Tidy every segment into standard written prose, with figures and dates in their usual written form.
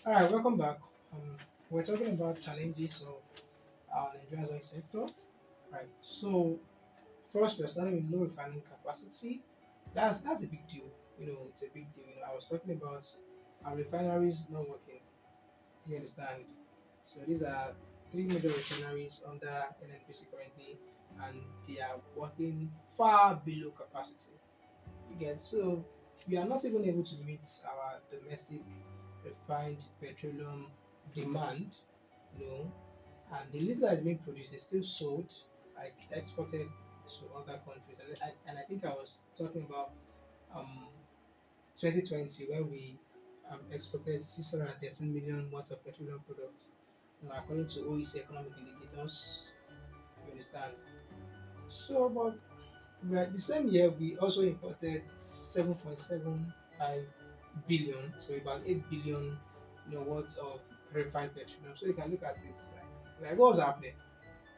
All right, welcome back. We're talking about challenges of Nigeria's oil sector. Right. So first, we're starting with low refining capacity. That's a big deal. It's a big deal. I was talking about our refineries not working. You understand? So these are three major refineries under NNPC currently, and they are working far below capacity. You get so we are not even able to meet our domestic refined petroleum demand, you know, and the little that is being produced is still sold, like exported to other countries. And I think I was talking about um 2020 when we exported 613 million worth of petroleum products, according to OECD economic indicators. You understand? So, but the same year, we also imported 7.75 billion, so about 8 billion, worth of refined petroleum. So you can look at it like what's happening.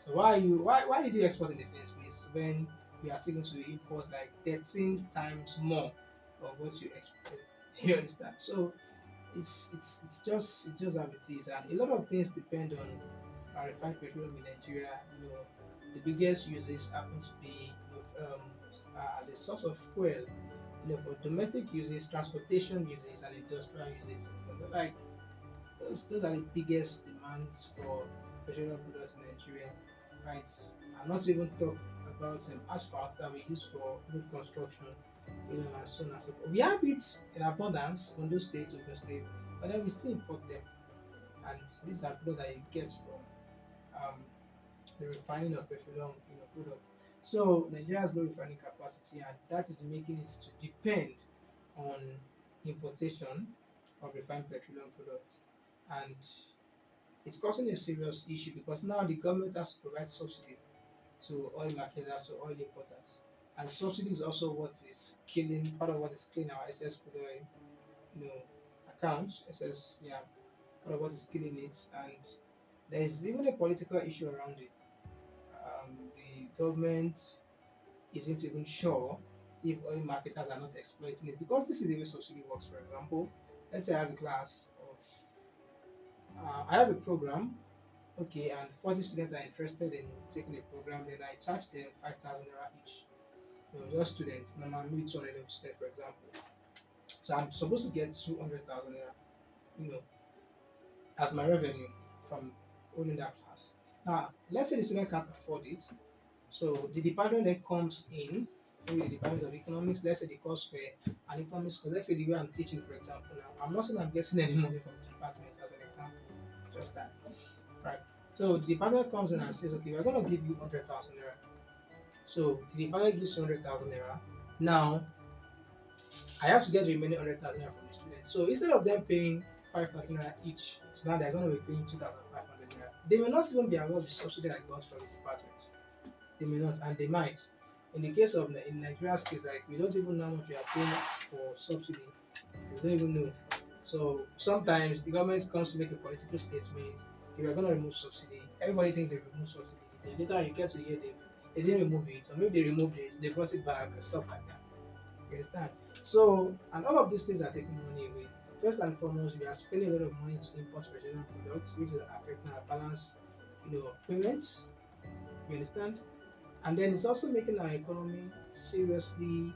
So why did you export in the first place when we are still going to import like 13 times more of what you exported? You understand? So it's just how it is, and a lot of things depend on refined petroleum in Nigeria. The biggest uses happen to be as a source of fuel. For domestic uses, transportation uses, and industrial uses. Like those are the biggest demands for petroleum products in Nigeria, right? I'm not even talk about asphalt that we use for road construction, and so on and so forth. We have it in abundance on those states, Ogun State, but then we still import them, and these are products that you get from the refining of petroleum, products. So Nigeria has low refining capacity, and that is making it to depend on importation of refined petroleum products, and it's causing a serious issue because now the government has to provide subsidy to oil marketers, to oil importers, and subsidy is also what is killing part of what is killing our excess crude oil, you know, accounts, excess, yeah, part of what is killing it, and there is even a political issue around it. The government isn't even sure if oil marketers are not exploiting it because this is the way subsidy works. For example, let's say I have a class of, I have a program, okay, and 40 students are interested in taking a program, then I charge them 5,000 naira each. Just students, normal maybe 200 of students, for example. So I'm supposed to get 200,000 naira, you know, as my revenue from holding that class. Now, let's say the student can't afford it. So the department that comes in, maybe the department of economics, let's say the course were an economics course, let's say the way I'm teaching, for example, now, I'm not saying I'm getting any money from the department as an example, just that, right? So the department comes in and says, okay, we're going to give you 100,000 naira. So the department gives 100,000 naira. Now, I have to get the remaining 100,000 naira from the students. So instead of them paying 5,000 naira each, so now they're going to be paying 2,500 naira. They may not even be aware of the subsidy I got from the department. They may not, and they might. In the case of in Nigeria's case, like we don't even know how much we are paying for subsidy. We don't even know. So sometimes the government comes to make a political statement. Okay, we're going to remove subsidy. Everybody thinks they remove subsidy. Then later you get to hear they didn't remove it, or maybe they removed it, they brought it back, and stuff like that. You understand? So, and all of these things are taking money away. First and foremost, we are spending a lot of money to import petroleum products, which is affecting our balance, payments. You understand? And then it's also making our economy seriously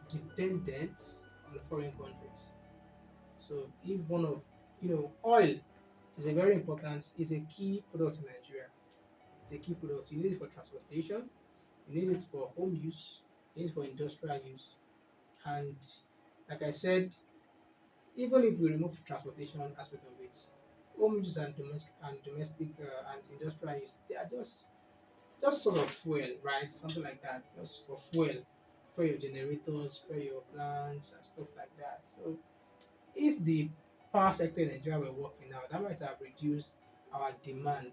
dependent on foreign countries. So if one of oil is a very important, is a key product in Nigeria. It's a key product. You need it for transportation, you need it for home use, you need it for industrial use. And like I said, even if we remove transportation aspect of it, home use and domestic and industrial use, they are just sort of fuel, right? Something like that, just for fuel, for your generators, for your plants and stuff like that. So if the power sector in Nigeria were working now, that might have reduced our demand,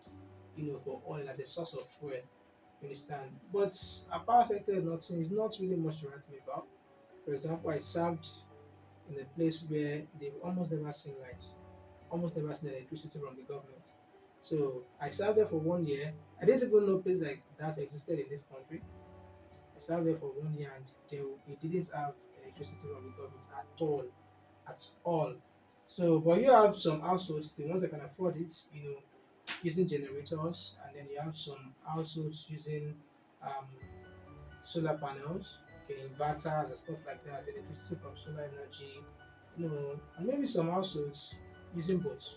for oil as a source of fuel. You understand? But our power sector is not really much to write me about. For example, I served in a place where they've almost never seen lights, almost never seen electricity from the government. So I served there for 1 year. I didn't even know place like that existed in this country. I served there for 1 year and we didn't have electricity from the government at all, at all. So, but you have some households, the ones that can afford it, using generators, and then you have some households using um, solar panels, okay, inverters and stuff like that, electricity from solar energy, and maybe some households using both.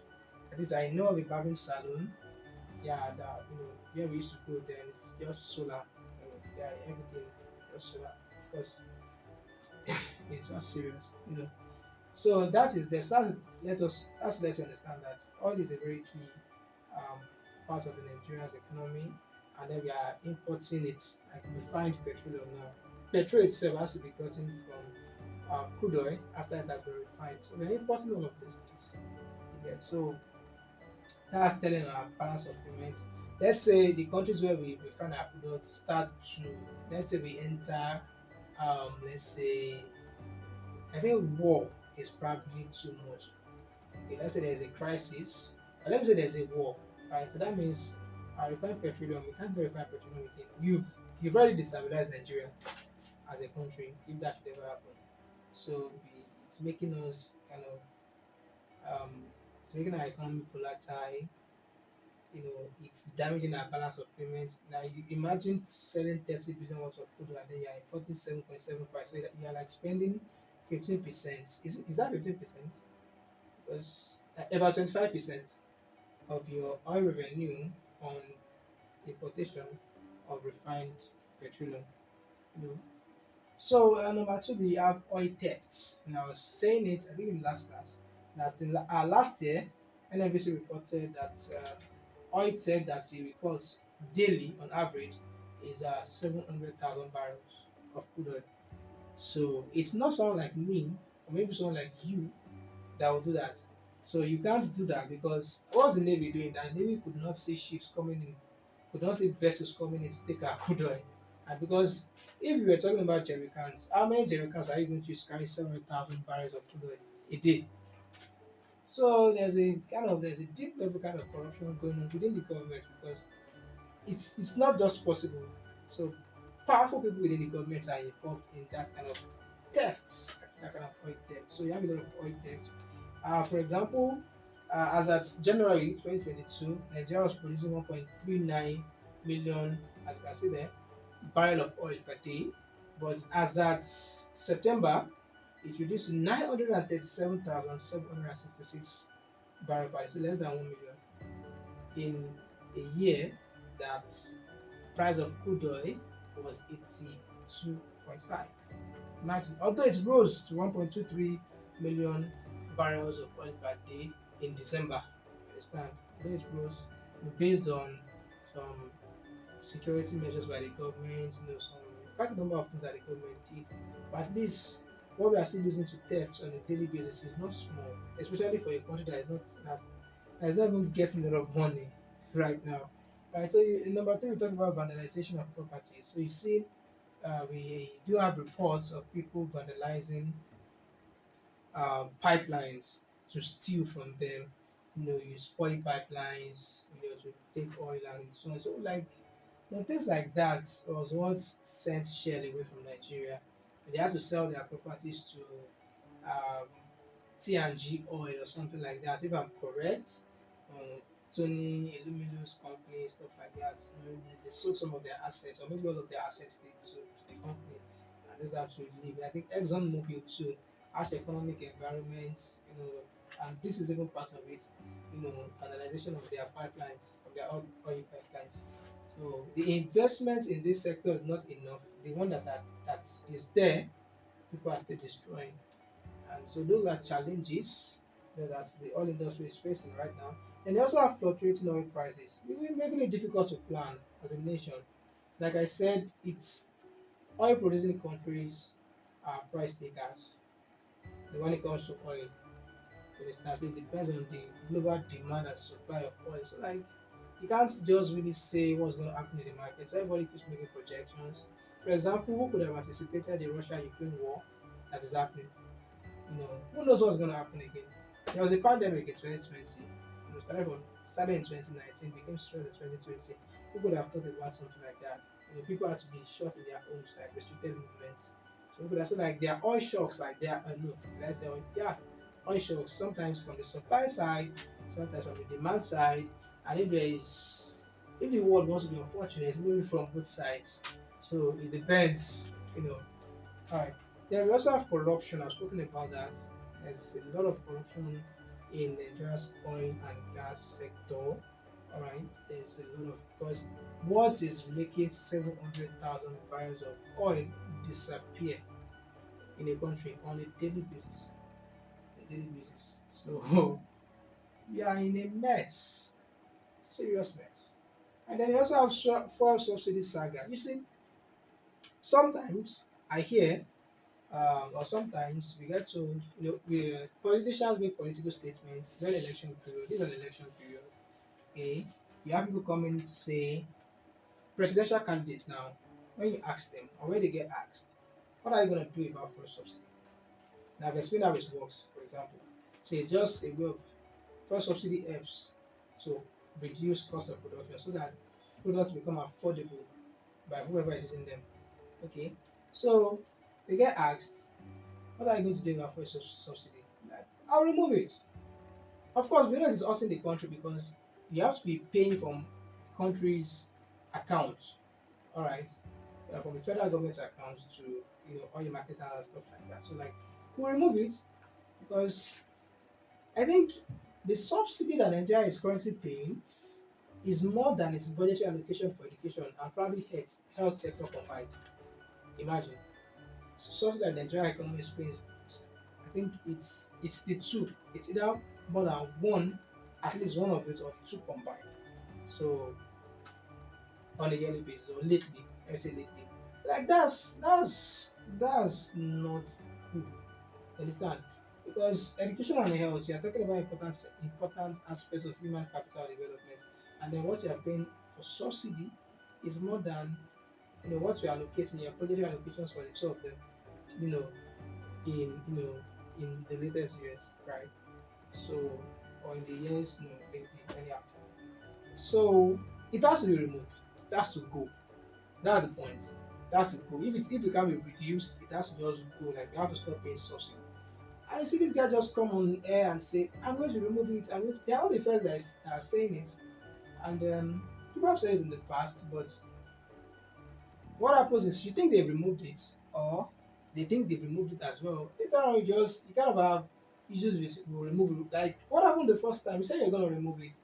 At least I know of a barbing salon, yeah, that where we used to go then it's just solar, yeah, everything just solar because it's just serious, So that is this. Let us understand that oil is a very key um, part of the Nigeria's economy, and then we are importing it like refined petroleum now. Petrol itself has to be gotten from crude oil after it has been refined. So we are importing all of these things. Yeah. So that's telling our balance of payments. Let's say the countries where we refine our products start to, let's say we enter, let's say, I think war is probably too much. Okay, let's say there's a crisis, let me say there's a war, right? So that means refined petroleum, we can't go refine petroleum again. You've already destabilized Nigeria as a country if that should ever happen. So it's making us kind of it's making our economy volatile. It's damaging our balance of payments. Now you imagine selling 30 billion worth of crude and then you're importing 7.75. So you're like spending 15%. Is that 15%? Because about 25% of your oil revenue on importation of refined petroleum. You know. So number two, we have oil thefts. And I was saying it, I think in last class, that last year, NNBC reported that oil theft that he records daily on average is 700,000 barrels of crude oil. So it's not someone like me, or maybe someone like you, that will do that. So you can't do that because what's the Navy doing? That Navy could not see ships coming in, could not see vessels coming in to take our crude oil. And because if we were talking about jerry cans, how many jerry cans are you going to use to carry 700,000 barrels of crude oil a day? So there's a deep level kind of corruption going on within the government because it's not just possible. So powerful people within the government are involved in that kind of thefts, that kind of oil theft. So you have a lot of oil theft. For example, as at January 2022, Nigeria was producing 1.39 million, as you can see there, barrel of oil per day. But as at September, it reduced to 937,766 barrel per day, so less than 1 million in a year. That price of crude oil was 82.5. Imagine, although it rose to 1.23 million barrels of oil per day in December. You understand? Although it rose based on some security measures by the government, some quite a number of things that the government did. But at least what we are still losing to thefts on a daily basis is not small, especially for a country that is not even getting a lot of money right now. Right. So in number three, we talk about vandalization of properties. So you see, we do have reports of people vandalizing pipelines to steal from them. You spoil pipelines, to take oil and so on. So like, things like that was what sent Shell away from Nigeria. They had to sell their properties to um, T&G Oil or something like that, if I'm correct. Tony Illuminous company, stuff like that. They sold some of their assets, or maybe all of their assets to the company, and those have to leave. I think ExxonMobil too, harsh economic environments, and this is even part of it, analyzation of their pipelines, of their oil pipelines. So the investment in this sector is not enough. The one that is there, people are still destroying. And so those are challenges that the oil industry is facing right now. And they also have fluctuating oil prices, making it difficult to plan as a nation. Like I said, it's oil producing countries are price takers when it comes to oil. For instance, it depends on the global demand and supply of oil. So like you can't just really say what's going to happen in the market. So everybody keeps making projections. For example, who could have anticipated the Russia-Ukraine war that is happening? Who knows what's going to happen again? There was a pandemic in 2020. Started in 2019, became serious in 2020. Who could have thought about something like that? People had to be shut in their homes, like restricted movements. So people are so like there are oil shocks, like there are no, let's say, yeah. oil shocks, sometimes from the supply side, sometimes from the demand side, and if the world wants to be unfortunate, maybe from both sides. So it depends, Alright. Then we also have corruption. I've spoken about that. There's a lot of corruption in Nigeria's oil and gas sector. Alright. There's a lot of because what is making 700,000 barrels of oil disappear in a country on a daily basis. A daily basis. So we are in a mess. Serious mess. And then you also have fuel subsidy saga. You see, sometimes I hear or sometimes we get told, politicians make political statements during election period. This is an election period. Okay, you have people coming to say presidential candidates now. When you ask them, or when they get asked, what are you going to do about fuel subsidy? Now, I've explained how it works, for example. So it's just a way of fuel subsidy helps to reduce cost of production so that products become affordable by whoever is using them. Okay, so they get asked, what are you going to do about fuel subsidy? Like, I'll remove it. Of course, we know it's hurting the country because you have to be paying from country's accounts, all right, from the federal government's accounts to all your marketers and stuff like that. So like, we'll remove it because I think the subsidy that Nigeria is currently paying is more than its budgetary allocation for education and probably health sector combined. Imagine. Something that Nigerian economy is paying, I think it's the two. It's either more than one, at least one of it, or two combined. So on a yearly basis or lately, let me say lately, like that's not good. Understand? Because education and health, you are talking about important aspects of human capital development, and then what you are paying for subsidy is more than what you are allocating your budgetary allocations for the two of them. You know, in the latest years, right? So or in the years lately, anyhow. So it has to be removed. It has to go. That's the point. It has to go. If it can be reduced, it has to just go. Like we have to stop paying subsidy. And you see this guy just come on air and say, "I'm going to remove it." They are not the first that are saying it, and people have said it in the past, but what happens is you think they've removed it, or they think they've removed it as well. Later on, you kind of have issues with will remove it. Like what happened the first time? You said you're gonna remove it,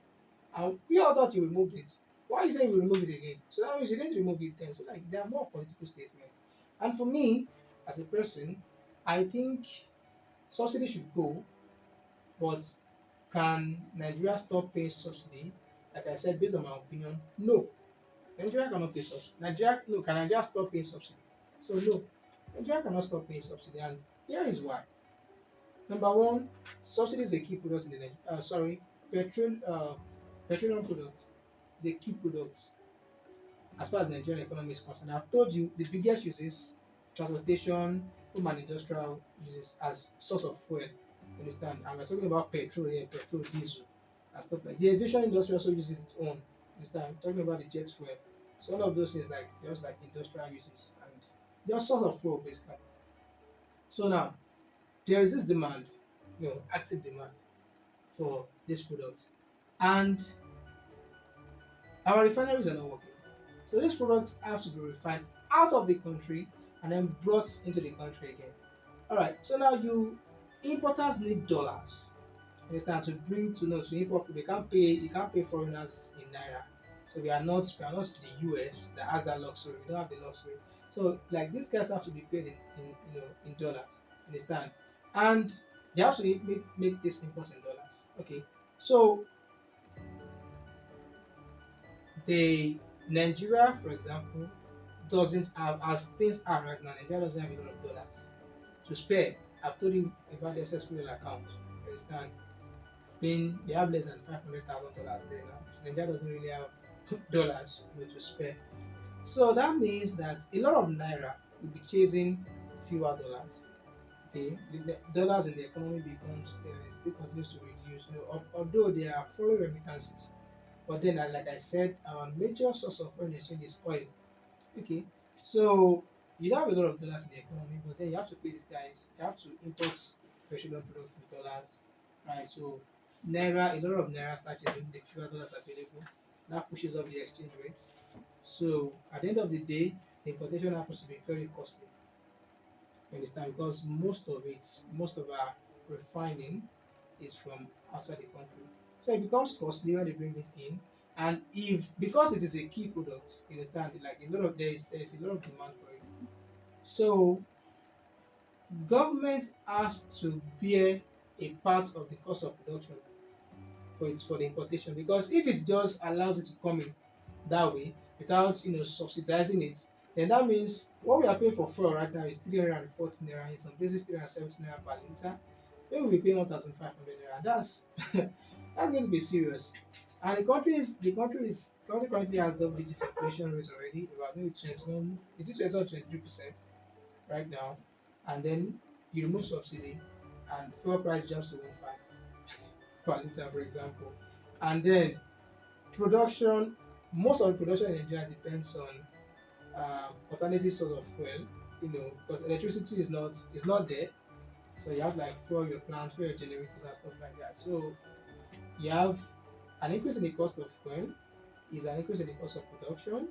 and we all thought you removed it. Why are you saying you remove it again? So that means you didn't remove it then. So like there are more political statements. And for me, as a person, I think subsidy should go, but can Nigeria stop paying subsidy? Like I said, based on my opinion, no. Nigeria cannot pay subsidy. Nigeria no, can Nigeria stop paying subsidy? So no, Nigeria cannot stop paying subsidy, and here is why. Number one, subsidy is a key product in the petrol petroleum product is a key product as far as Nigerian economy is concerned. I've told you the biggest uses transportation, home and industrial uses as source of fuel. Understand? And we're talking about petrol here, petrol, diesel, and stuff like that. The aviation industry also uses its own. Understand? I'm talking about the jet fuel. So all of those things like just like industrial uses and they're source of fuel basically. So now there is this demand, active demand for these products. And our refineries are not working. So these products have to be refined out of the country and then brought into the country again. Alright, so now importers need dollars. Understand to bring to import you can't pay foreigners in naira. So we are not the US that has that luxury. We don't have the luxury. So like these guys have to be paid in dollars. Understand? And they have to make this import in dollars. Okay. So the Nigeria, for example, doesn't have as things are right now. Nigeria doesn't have a lot of dollars to spare. I've told you about the SSPL account. You understand? Being they have less than $500,000 there now. So Nigeria doesn't really have dollars to spare. So that means that a lot of naira will be chasing fewer dollars. Okay, the dollars in the economy becomes still continues to reduce. Although there are foreign remittances, but then like I said, our major source of foreign exchange is oil. Okay, so you don't have a lot of dollars in the economy, but then you have to pay these guys. You have to import. petroleum products in dollars, right? So naira, a lot of naira start chasing the fewer dollars available. That pushes up the exchange rates. So at the end of the day, the importation happens to be very costly. You understand? Because most of our refining is from outside the country. So it becomes costly when they bring it in. And if because it is a key product, you understand, like a lot of there's a lot of demand for it. So government has to bear a part of the cost of production for the importation, because if it just allows it to come in that way without subsidizing it, then that means what we are paying for fuel right now is 340 naira, in some places 370 naira per litre. Maybe we pay 1,500 naira. That's that's going to be serious. And the country currently has double digit inflation rate already, about maybe 21, is it 20 or 23% right now. And then you remove subsidy and fuel price jumps to 1.5 per litre, for example. And then production, most of the production in Nigeria depends on alternative source of fuel, because electricity is not there. So you have like fuel your plants, fuel your generators and stuff like that. So you have an increase in the cost of fuel is an increase in the cost of production,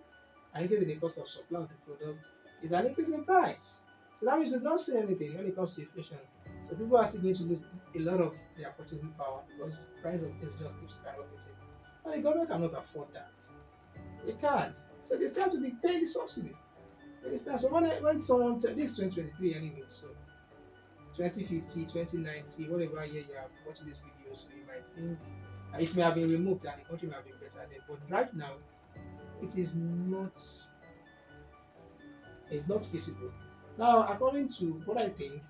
an increase in the cost of supply of the product is an increase in price. So that means you don't see anything when it comes to inflation. So people are still going to lose a lot of their purchasing power because price of things just keeps skyrocketing. And the government cannot afford that. They can't. So they still have to be paying the subsidy. You understand? So when someone this is 2023 anyway, so 2050, 2090, whatever year you are watching this video, so you might think it may have been removed and the country may have been better then. But right now, it is not it's not feasible. Now, according to what I think,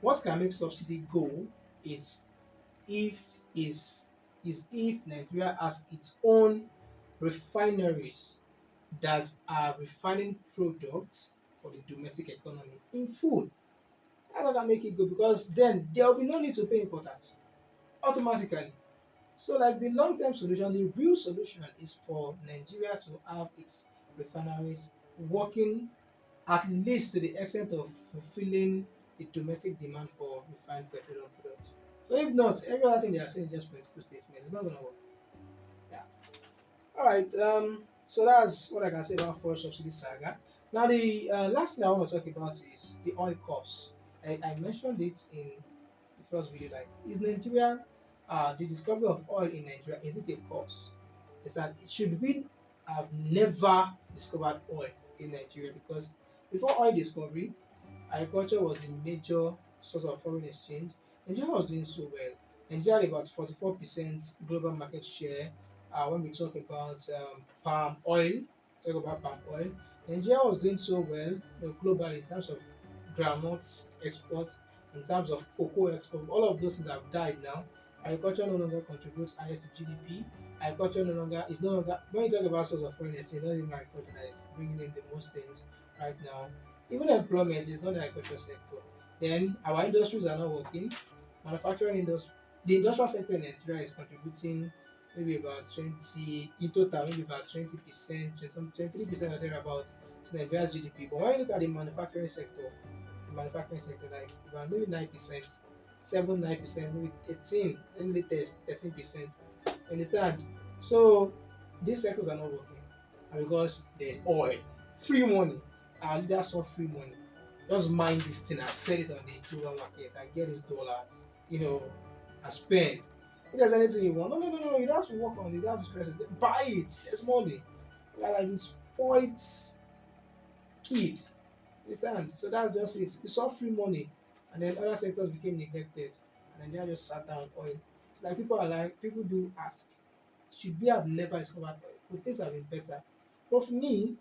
what can make subsidy go is if Nigeria has its own refineries that are refining products for the domestic economy in food. That's what can make it go, because then there will be no need to pay importers automatically. So, like the long-term solution, the real solution is for Nigeria to have its refineries working at least to the extent of fulfilling the domestic demand for refined petroleum products. So if not, every other thing they are saying is just political statements. It's not going to work. Yeah. All right. So that's what I can say about fuel subsidy saga. Now, the last thing I want to talk about is the oil costs. I mentioned it in the first video. Like, is Nigeria, the discovery of oil in Nigeria, is it a cause? Is that should we have never discovered oil in Nigeria? Because before oil discovery, agriculture was the major source of foreign exchange. Nigeria was doing so well. Nigeria had about 44% global market share. When we talk about palm oil, talk about palm oil, Nigeria was doing so well, globally, in terms of groundnuts exports, in terms of cocoa export. All of those things have died now. Agriculture no longer contributes highest to GDP. Agriculture is no longer, when you talk about source of foreign exchange, not even agriculture that is bringing in the most things right now. Even employment is not the agriculture sector. Then our industries are not working. Manufacturing industry, the industrial sector in Nigeria is contributing maybe about 20 in total, maybe about 20%, 23% or thereabout to Nigeria's GDP. But when you look at the manufacturing sector, like about maybe 9%, 9%, maybe 13, then latest 13%. You understand? So these sectors are not working. And because there's oil, free money. Our leaders saw free money. Just mine this thing and sell it on the global market and get these dollars, and spend. If there's anything you want, no, you don't have to work on it, you don't have to stress it. Buy it, there's money. You are like this spoiled kid. Understand? So that's just it. We saw free money, and then other sectors became neglected, and Nigeria just sat down oil. So like people do ask, should we have never discovered oil? Could things have been better? But for me,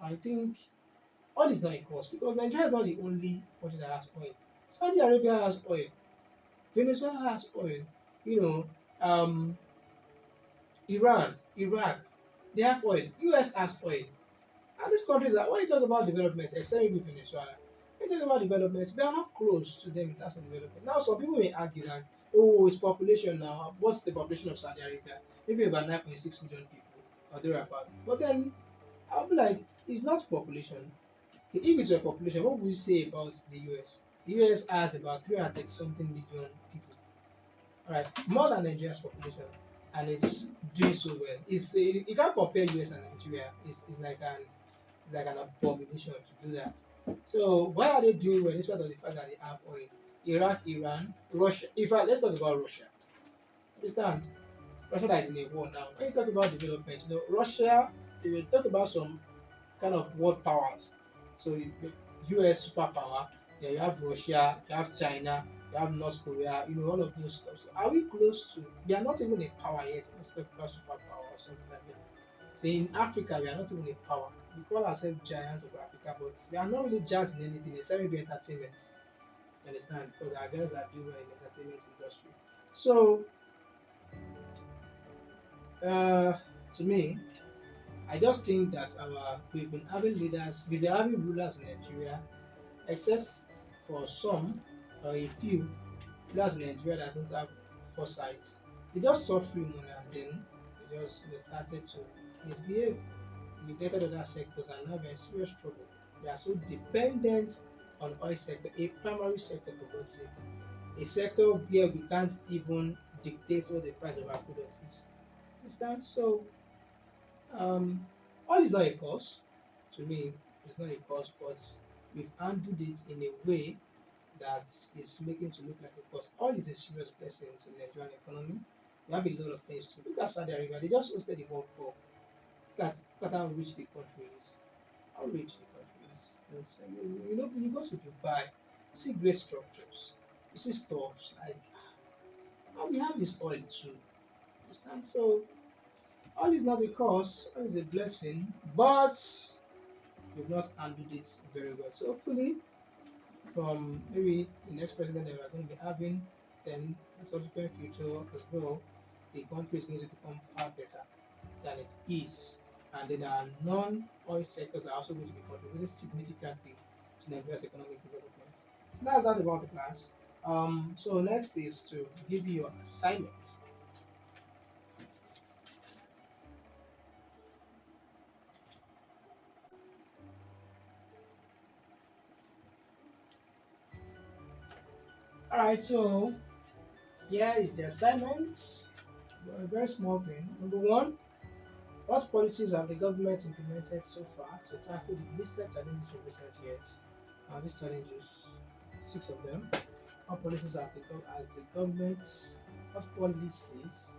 I think oil is not a cause, because Nigeria is not the only country that has oil. Saudi Arabia has oil, Venezuela has oil, you know, um, Iran, Iraq, they have oil, US has oil. And these countries are, when you talk about development, except maybe Venezuela, when you talk about development, we are not close to them in terms of development. Now, some people may argue that, oh, it's population now. What's the population of Saudi Arabia? Maybe about 9.6 million people or thereabout. But then I'll be like, it's not population. Okay, if it's a population, what would you say about the US? The US has about 330 something million people. All right, more than Nigeria's population, and it's doing so well. You can't compare US and Nigeria. It's like an abomination to do that. So why are they doing well, despite of the fact that they have oil? Iraq, Iran, Russia. In fact, let's talk about Russia. Understand? Russia that is in a war now. When you talk about development, Russia, they will talk about some kind of world powers. So the US superpower, then you have Russia, you have China, you have North Korea, all of those stuff. So are we close to? We are not even a power yet. Let's talk about superpower or something like that. So in Africa, we are not even a power. We call ourselves giants of Africa, but we are not really giants in anything except maybe entertainment. You understand? Because our guys are doing well in the entertainment industry. So uh, to me, I just think that we've been having rulers in Nigeria, except for some or a few rulers in Nigeria that don't have foresight. They just saw free money and then they just started to misbehave. Neglected other sectors and now we're in serious trouble. We are so dependent on oil sector, a primary sector for God's sake, a sector where we can't even dictate what the price of our product is. Understand? So um, oil is not a cause. To me, it's not a cause, but we've handled it in a way that is making to look like a cause. Oil is a serious blessing to the Nigerian economy. We have a lot of things to look at Saudi Arabia. They just hosted the World Cup. Look at how rich the country is. How rich the country is. You go to Dubai, you see great structures, you see stuffs like we have this oil too. Understand? So oil is not a cause, oil is a blessing, but we've not handled it very well. So hopefully from maybe the next president that we're going to be having, then the subsequent future as well, the country is going to become far better than it is. And then our non-oil sectors are also going to be contributing significantly to Nigeria's economic development. So that's that about the class. So next is to give you your assignments. All right, so here is the assignments. A very small thing. Number one, what policies have the government implemented so far to tackle the listed challenges in recent years? These challenges, six of them. What policies have the government, what policies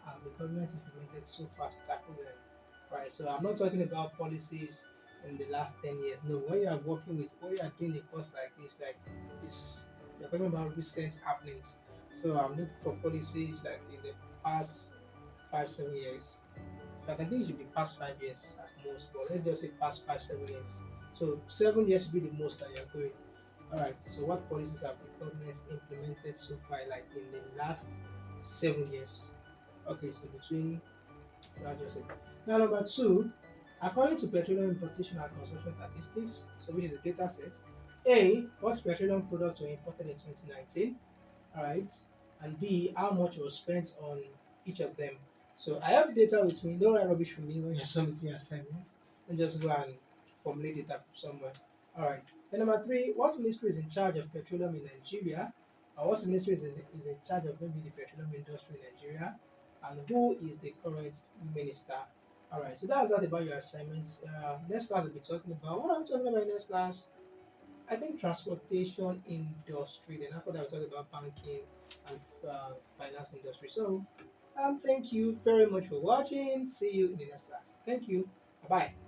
have the government implemented so far to tackle them? Right. So I'm not talking about policies in the last 10 years. No, when you are working with, when you are doing a course like this, like this, you're talking about recent happenings. So I'm looking for policies like in the past 5, 7 years. But I think it should be past 5 years at most, but let's just say past 5, 7 years. So 7 years should be the most that you're going. All right. So what policies have the government implemented so far, like in the last 7 years? Okay, so between that just it. Now number two, according to petroleum importation and consumption statistics, so which is a data set. A, what petroleum products were imported in 2019? All right, and B, how much was spent on each of them. So I have the data with me. Don't write rubbish for me when you're submitting your assignments. And just go and formulate data somewhere. All right. Then number three, what ministry is in charge of petroleum in Nigeria? Or what ministry is in charge of maybe the petroleum industry in Nigeria? And who is the current minister? All right. So that's all about your assignments. Next class we'll be talking about what I'm talking about in next class. I think transportation industry. Then after that, we talk about banking and finance industry. So, thank you very much for watching. See you in the next class. Thank you. Bye bye.